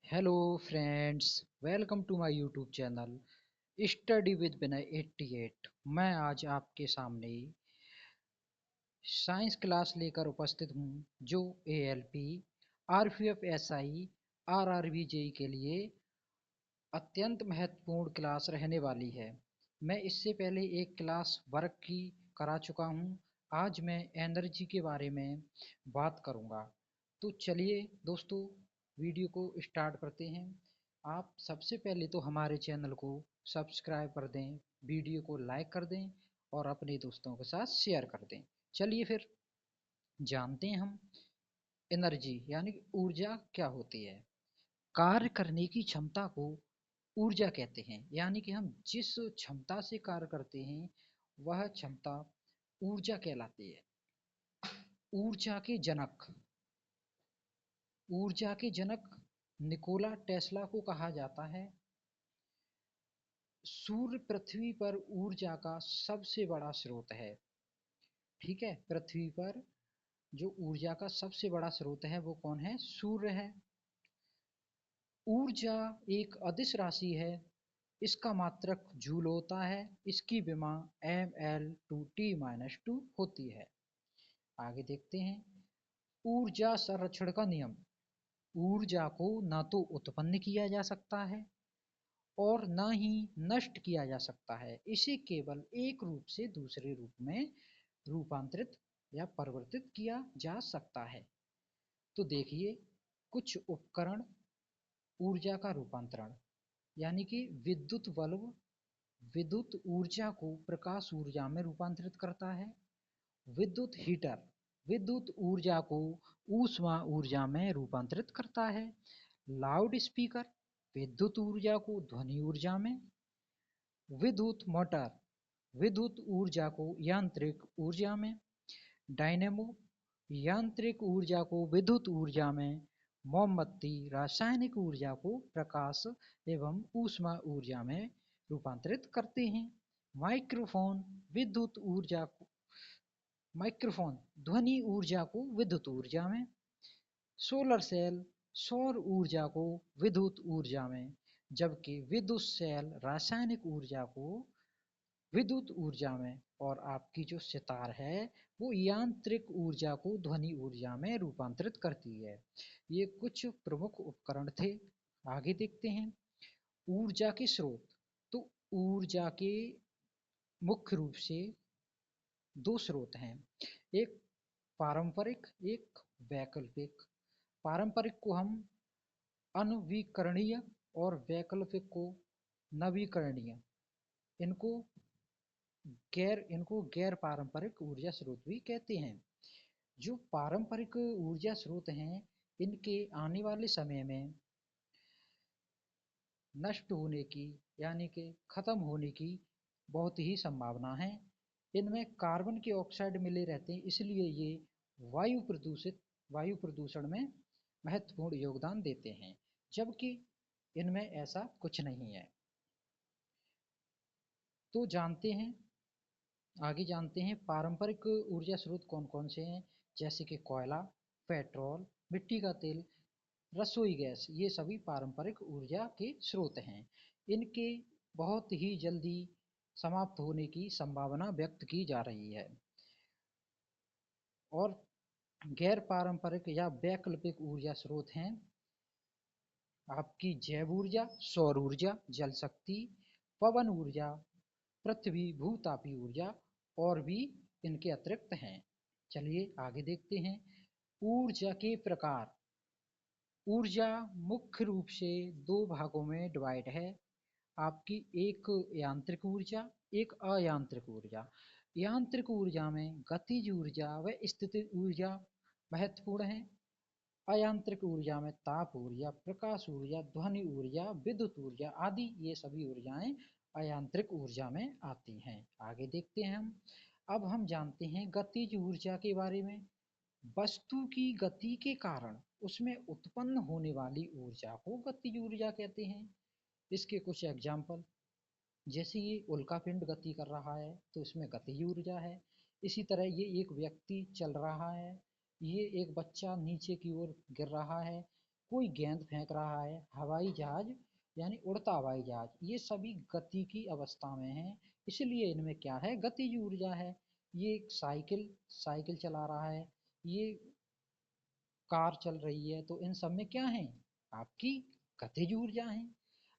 Hello friends, welcome to my YouTube channel study with Vinay 88। मैं आज आपके सामने साइंस क्लास लेकर उपस्थित हूँ जो ALP, RPF, SI, RRB JE के लिए अत्यंत महत्वपूर्ण क्लास रहने वाली है। मैं इससे पहले एक क्लास वर्क की करा चुका हूँ। आज मैं एनर्जी के बारे में बात करूँगा। तो चलिए दोस्तों, वीडियो को स्टार्ट करते हैं। आप सबसे पहले तो हमारे चैनल को सब्सक्राइब कर दें, वीडियो को लाइक कर दें और अपने दोस्तों के साथ शेयर कर दें। चलिए फिर जानते हैं हम एनर्जी यानी कि ऊर्जा क्या होती है। कार्य करने की क्षमता को ऊर्जा कहते हैं, यानी कि हम जिस क्षमता से कार्य करते हैं वह क्षमता ऊर्जा कहलाती है। ऊर्जा के जनक ऊर्जा के जनक निकोला टेस्ला को कहा जाता है। सूर्य पृथ्वी पर ऊर्जा का सबसे बड़ा स्रोत है। ठीक है, पृथ्वी पर जो ऊर्जा का सबसे बड़ा स्रोत है वो कौन है? सूर्य है। ऊर्जा एक अदिश राशि है। इसका मात्रक जूल होता है। इसकी विमा ml/T-2 होती है। आगे देखते हैं ऊर्जा संरक्षण का नियम। ऊर्जा को ना तो उत्पन्न किया जा सकता है और ना ही नष्ट किया जा सकता है। इसे केवल एक रूप से दूसरे रूप में रूपांतरित या परिवर्तित किया जा सकता है। तो देखिए कुछ उपकरण ऊर्जा का रूपांतरण, यानी कि विद्युत बल्ब विद्युत ऊर्जा को प्रकाश ऊर्जा में रूपांतरित करता है। विद्युत हीटर विद्युत ऊर्जा को ऊष्मा ऊर्जा में रूपांतरित करता है। लाउड स्पीकर विद्युत ऊर्जा को ध्वनि ऊर्जा में। विद्युत मोटर विद्युत ऊर्जा को यांत्रिक ऊर्जा में। डायनेमो यांत्रिक ऊर्जा को विद्युत ऊर्जा में। मोमबत्ती रासायनिक ऊर्जा को प्रकाश एवं ऊष्मा ऊर्जा में रूपांतरित करते हैं। माइक्रोफोन विद्युत ऊर्जा को माइक्रोफोन ध्वनि ऊर्जा को विद्युत ऊर्जा में। सोलर सेल सौर ऊर्जा को विद्युत ऊर्जा में, जबकि विद्युत सेल रासायनिक ऊर्जा को विद्युत ऊर्जा में। और आपकी जो सितार है वो यांत्रिक ऊर्जा को ध्वनि ऊर्जा में रूपांतरित करती है। ये कुछ प्रमुख उपकरण थे। आगे देखते हैं ऊर्जा के स्रोत। तो ऊर्जा के मुख्य रूप से दो स्रोत हैं, एक पारंपरिक, एक वैकल्पिक। पारंपरिक को हम अनवीकरणीय और वैकल्पिक को नवीकरणीय, इनको गैर पारंपरिक ऊर्जा स्रोत भी कहते हैं। जो पारंपरिक ऊर्जा स्रोत हैं इनके आने वाले समय में नष्ट होने की, यानी कि खत्म होने की बहुत ही संभावना है। इनमें कार्बन के ऑक्साइड मिले रहते हैं, इसलिए ये वायु प्रदूषण में महत्वपूर्ण योगदान देते हैं, जबकि इनमें ऐसा कुछ नहीं है। तो आगे जानते हैं पारंपरिक ऊर्जा स्रोत कौन कौन से हैं। जैसे कि कोयला, पेट्रोल, मिट्टी का तेल, रसोई गैस, ये सभी पारंपरिक ऊर्जा के स्रोत हैं। इनके बहुत ही जल्दी समाप्त होने की संभावना व्यक्त की जा रही है। और गैर पारंपरिक या वैकल्पिक ऊर्जा स्रोत हैं आपकी जैव ऊर्जा, सौर ऊर्जा, जल शक्ति, पवन ऊर्जा, पृथ्वी भूतापी ऊर्जा और भी इनके अतिरिक्त हैं। चलिए आगे देखते हैं ऊर्जा के प्रकार। ऊर्जा मुख्य रूप से दो भागों में डिवाइड है आपकी, एक यांत्रिक ऊर्जा, एक अयांत्रिक ऊर्जा। यांत्रिक ऊर्जा में गतिज ऊर्जा व स्थितिज ऊर्जा महत्वपूर्ण है। अयांत्रिक ऊर्जा में ताप ऊर्जा, प्रकाश ऊर्जा, ध्वनि ऊर्जा, विद्युत ऊर्जा आदि ये सभी ऊर्जाएं अयांत्रिक ऊर्जा में आती हैं। आगे देखते हैं अब हम जानते हैं गतिज ऊर्जा के बारे में। वस्तु की गति के कारण उसमें उत्पन्न होने वाली ऊर्जा को गतिज ऊर्जा कहते हैं। इसके कुछ एग्जाम्पल, जैसे ये उल्का पिंड गति कर रहा है तो इसमें गतिज ऊर्जा है। इसी तरह ये एक व्यक्ति चल रहा है, ये एक बच्चा नीचे की ओर गिर रहा है, कोई गेंद फेंक रहा है, हवाई जहाज यानी उड़ता हवाई जहाज, ये सभी गति की अवस्था में है, इसलिए इनमें क्या है, गतिज ऊर्जा है। ये एक साइकिल साइकिल चला रहा है, ये कार चल रही है, तो इन सब में क्या है, आपकी गतिज ऊर्जा है।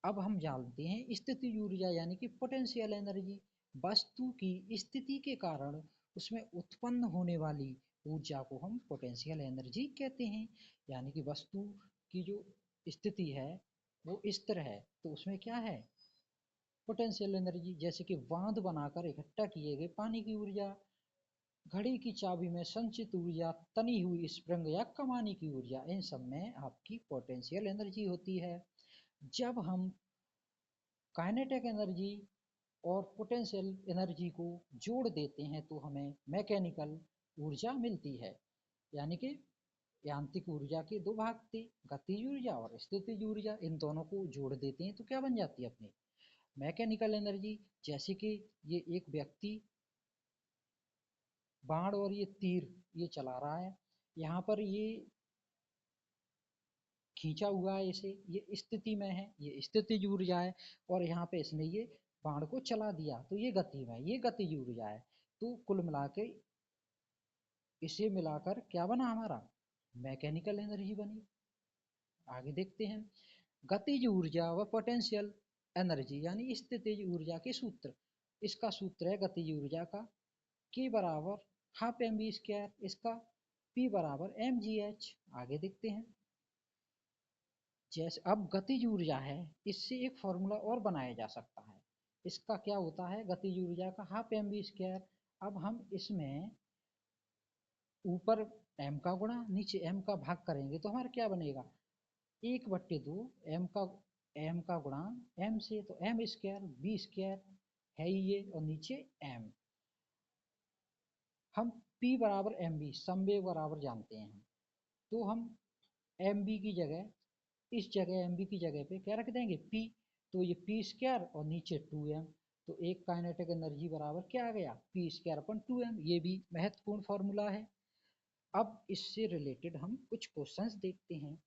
अब हम जानते हैं स्थितिज ऊर्जा यानी कि पोटेंशियल एनर्जी। वस्तु की स्थिति के कारण उसमें उत्पन्न होने वाली ऊर्जा को हम पोटेंशियल एनर्जी कहते हैं। यानी कि वस्तु की जो स्थिति है वो स्थिर है, तो उसमें क्या है, पोटेंशियल एनर्जी। जैसे कि बांध बनाकर इकट्ठा किए गए पानी की ऊर्जा, घड़ी की चाबी में संचित ऊर्जा, तनी हुई स्प्रिंग या कमानी की ऊर्जा, इन सब में आपकी पोटेंशियल एनर्जी होती है। जब हम काइनेटिक एनर्जी और पोटेंशियल एनर्जी को जोड़ देते हैं तो हमें मैकेनिकल ऊर्जा मिलती है। यानी कि यांत्रिक ऊर्जा के दो भाग थे, गतिज ऊर्जा और स्थितिज ऊर्जा, इन दोनों को जोड़ देते हैं तो क्या बन जाती है अपनी मैकेनिकल एनर्जी। जैसे कि ये एक व्यक्ति बाण और ये तीर ये चला रहा है, यहाँ पर ये खींचा हुआ है, इसे ये स्थिति में है, ये स्थितिज ऊर्जा है, और यहाँ पे इसने ये बाण को चला दिया तो ये गति में, ये गतिज ऊर्जा है। तो कुल मिला के इसे मिलाकर क्या बना हमारा, मैकेनिकल एनर्जी बनी। आगे देखते हैं गतिज ऊर्जा व पोटेंशियल एनर्जी यानी स्थितिज ऊर्जा के सूत्र। इसका सूत्र है गतिज ऊर्जा का K बराबर हाफ एम बी स्क्वायर, इसका P बराबर एम जी एच। आगे देखते हैं, जैसे अब गतिज ऊर्जा है, इससे एक फॉर्मूला और बनाया जा सकता है। इसका क्या होता है, गतिज ऊर्जा का हाफ एम बी स्क्वायर। अब हम इसमें ऊपर m का गुणा नीचे m का भाग करेंगे तो हमारा क्या बनेगा, 1/2 m का गुणा m से, तो m स्क्वायर b स्क्वायर है ये, और नीचे m। हम P बराबर एम बी संवेग बराबर जानते हैं, तो हम एम बी की जगह, इस जगह एम बी की जगह पे क्या रख देंगे, P। तो ये P स्क्वायर और नीचे 2m, तो एक काइनेटिक एनर्जी बराबर क्या आ गया, P स्क्वायर अपन 2m। ये भी महत्वपूर्ण फॉर्मूला है। अब इससे रिलेटेड हम कुछ क्वेश्चंस देखते हैं।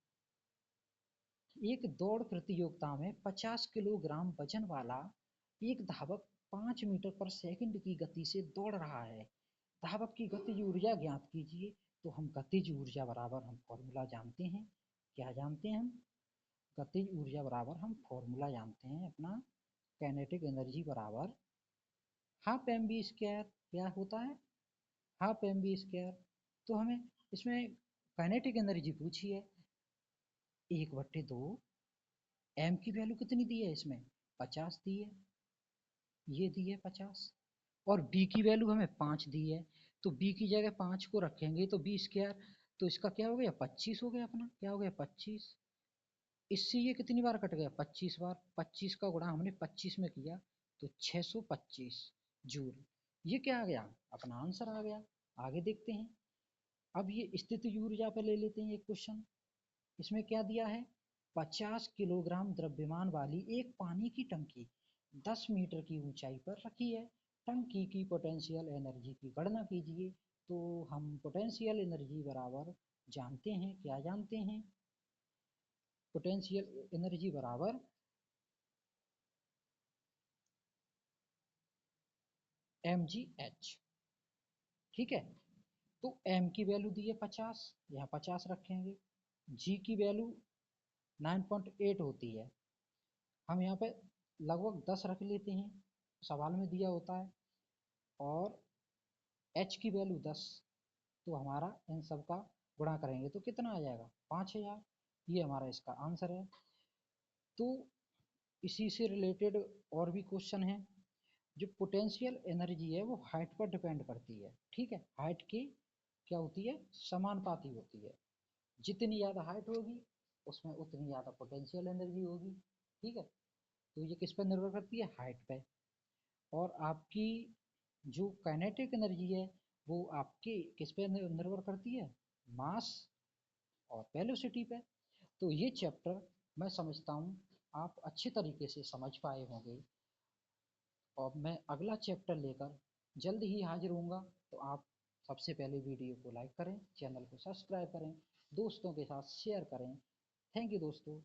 एक दौड़ प्रतियोगिता में 50 किलोग्राम वजन वाला एक धावक 5 मीटर पर सेकंड की गति से दौड़ रहा है। धावक की गतिज ऊर्जा ज्ञात कीजिए। तो हम गतिज ऊर्जा बराबर हम फॉर्मूला जानते हैं, क्या जानते हैं हम, गतिज ऊर्जा बराबर हम फॉर्मूला जानते हैं अपना, काइनेटिक एनर्जी बराबर हाफ एम बी स्क्वायर। क्या होता है, हाफ एम बी स्क्वायर। तो हमें इसमें काइनेटिक एनर्जी पूछी है, 1/2 एम की वैल्यू कितनी दी है, इसमें 50 दी है, ये दी है 50, और बी की वैल्यू हमें 5 दी है। तो बी की जगह 5 को रखेंगे तो बी स्क्वायर, तो इसका क्या हो गया, 25 हो गया अपना, क्या हो गया 25। इससे ये कितनी बार कट गया, 25 बार, 25 का गुणा हमने 25 में किया तो 625 जूल। ये क्या आ गया, अपना आंसर आ गया। आगे देखते हैं, अब ये स्थितिज ऊर्जा पे ले लेते हैं एक क्वेश्चन। इसमें क्या दिया है, 50 किलोग्राम द्रव्यमान वाली एक पानी की टंकी 10 मीटर की ऊंचाई पर रखी है। टंकी की पोटेंशियल एनर्जी की गणना कीजिए। तो हम पोटेंशियल एनर्जी बराबर जानते हैं, क्या जानते हैं, पोटेंशियल एनर्जी बराबर एम जी एच। ठीक है, तो m की वैल्यू दी है 50, यहाँ 50 रखेंगे। g की वैल्यू 9.8 होती है, हम यहाँ पे लगभग 10 रख लेते हैं, सवाल में दिया होता है। और h की वैल्यू 10, तो हमारा इन सब का गुणा करेंगे तो कितना आ जाएगा, 5000। ये हमारा इसका आंसर है। तो इसी से रिलेटेड और भी क्वेश्चन है। जो पोटेंशियल एनर्जी है वो हाइट पर डिपेंड करती है। ठीक है, हाइट की क्या होती है, समानुपाती होती है। जितनी ज़्यादा हाइट होगी उसमें उतनी ज़्यादा पोटेंशियल एनर्जी होगी। ठीक है, तो ये किस पर निर्भर करती है, हाइट पे। और आपकी जो काइनेटिक एनर्जी है वो आपकी किस पे निर्भर करती है, मास और वेलोसिटी पे। तो ये चैप्टर मैं समझता हूँ आप अच्छे तरीके से समझ पाए होंगे, और मैं अगला चैप्टर लेकर जल्द ही हाजिर होऊंगा। तो आप सबसे पहले वीडियो को लाइक करें, चैनल को सब्सक्राइब करें, दोस्तों के साथ शेयर करें। थैंक यू दोस्तों।